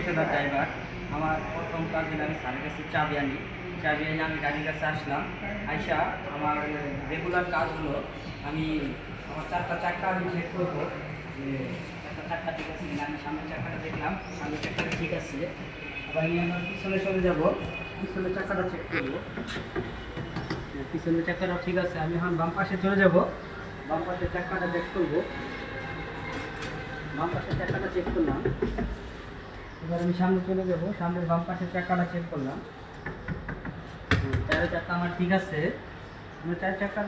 পেশাদার ড্রাইভার। আমার প্রথম কাজ হলো আমি স্যারের কাছে চাবি আনি। চাবি এনে আমি গাড়ির কাছে আসলাম। আইসা আমার রেগুলার কাজ হলো আমি আমার চাক্কা আমি চেক করবো যে চাক্কা ঠিক আছে কিনা। আমি সামনের চাক্কাটা দেখলাম, সামনের চাক্কাটা ঠিক আছে। আবার আমি আমার পিছনে চলে যাব, পিছনের চাক্কাটা চেক করবো, পিছনের চাক্কাটা ঠিক আছে। আমি এখন বাম পাশে চলে যাব, বাম পাশের চাক্কাটা চেক করবো। বাম পাশের চাক্কাটা চেক করলাম। এবার আমি সামনে চলে যাব, সামনের বাম পাশের চাক্কাটা চেক করলাম। চারের চাক্কা আমার ঠিক আছে। আমার চার চাক্কা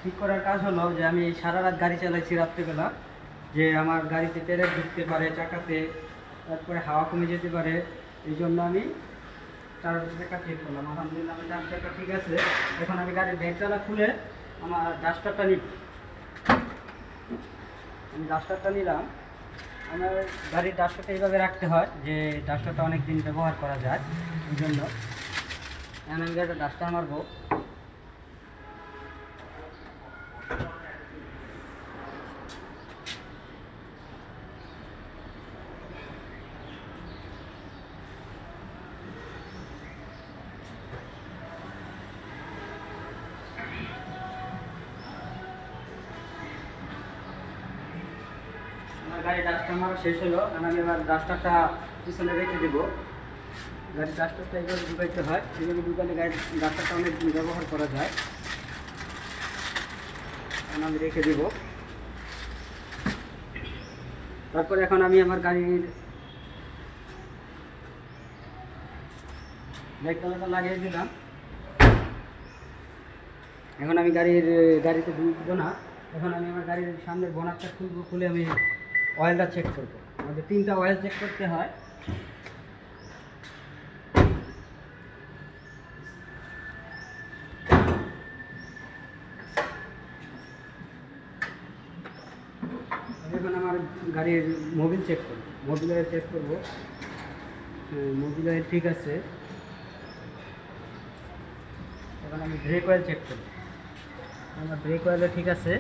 ঠিক করার কাজ হলো যে আমি সারা রাত গাড়ি চালাইছি রাত্রেবেলা, যে আমার গাড়িতে পেরেক ঢুকতে পারে চাকাতে, তারপরে হাওয়া কমে যেতে পারে। এই জন্য আমি চার চাকা চেক করলাম। আলহামদুলিল্লাহ আমার চার চাকা ঠিক আছে। এখন আমি গাড়ির ব্যাগডালা খুলে আমার ডাস্টারটা নিব। আমি ডাস্টারটা নিলাম। আমার গাড়ির ডাস্টারটা এইভাবে রাখতে হয় যে ডাস্টারটা অনেক দিন ব্যবহার করা যায়, এই জন্য এখন আমি গাড়িটা ডাস্টার মারবো। আমার গাড়ি ডাস্টার মারা শেষ হলো, কারণ আমি এবার ডাস্টারটা পিছনে রেখে দেবো। গাড়ির ডাস্টারটা এইভাবে ঢুকাইতে হয়, এইভাবে ঢুকালে গাড়ির ডাস্টারটা অনেক দিন ব্যবহার করা যায়। এখন আমি রেখে দেব। তারপরে এখন আমি আমার গাড়ির ব্রেকটা লাগিয়ে দিলাম। এখন আমি গাড়িতে ঢুকবো না। এখন আমি আমার গাড়ির সামনের বোনারটা খুলবো, খুলে আমি অয়েলটা চেক করবো। আমাদের 3টা অয়েল চেক করতে হয়। এখন আমার গাড়ির মোবিল চেক করবো, মোবিল অয়েল চেক করবো। মোবিল অয়েল ঠিক আছে। এখন আমি ব্রেক অয়েল চেক করবো, আমার ব্রেক অয়েলও ঠিক আছে।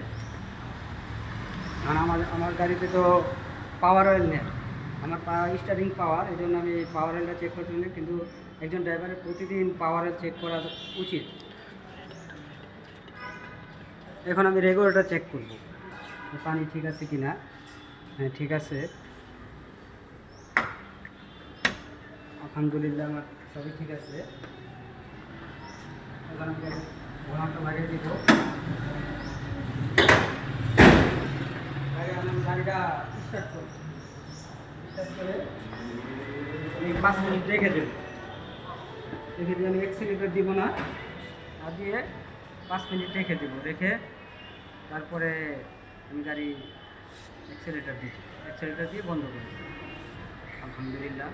কারণ আমার গাড়িতে তো পাওয়ার অয়েল নেই, আমার স্টারিং পাওয়ার, এই জন্য আমি পাওয়ার অয়েলটা চেক করতে না। কিন্তু একজন ড্রাইভারের প্রতিদিন পাওয়ার অয়েল চেক করা উচিত। এখন আমি রেগুলেটর চেক করব, পানি ঠিক আছে কি না। হ্যাঁ ঠিক আছে, আলহামদুলিল্লাহ আমার সবই ঠিক আছে। এখন আমি বোনারটা লাগিয়ে দিব। গাড়িটা স্টার্ট করব, স্টার্ট করে আমি 5 মিনিট রেখে দেব। রেখে দিয়ে আমি অ্যাক্সিলারেটর দিব না, আর দিয়ে 5 মিনিট রেখে দেব। রেখে তারপরে আমি গাড়ি অ্যাক্সিলারেটর দিয়ে বন্ধ করে দেব। আলহামদুলিল্লাহ।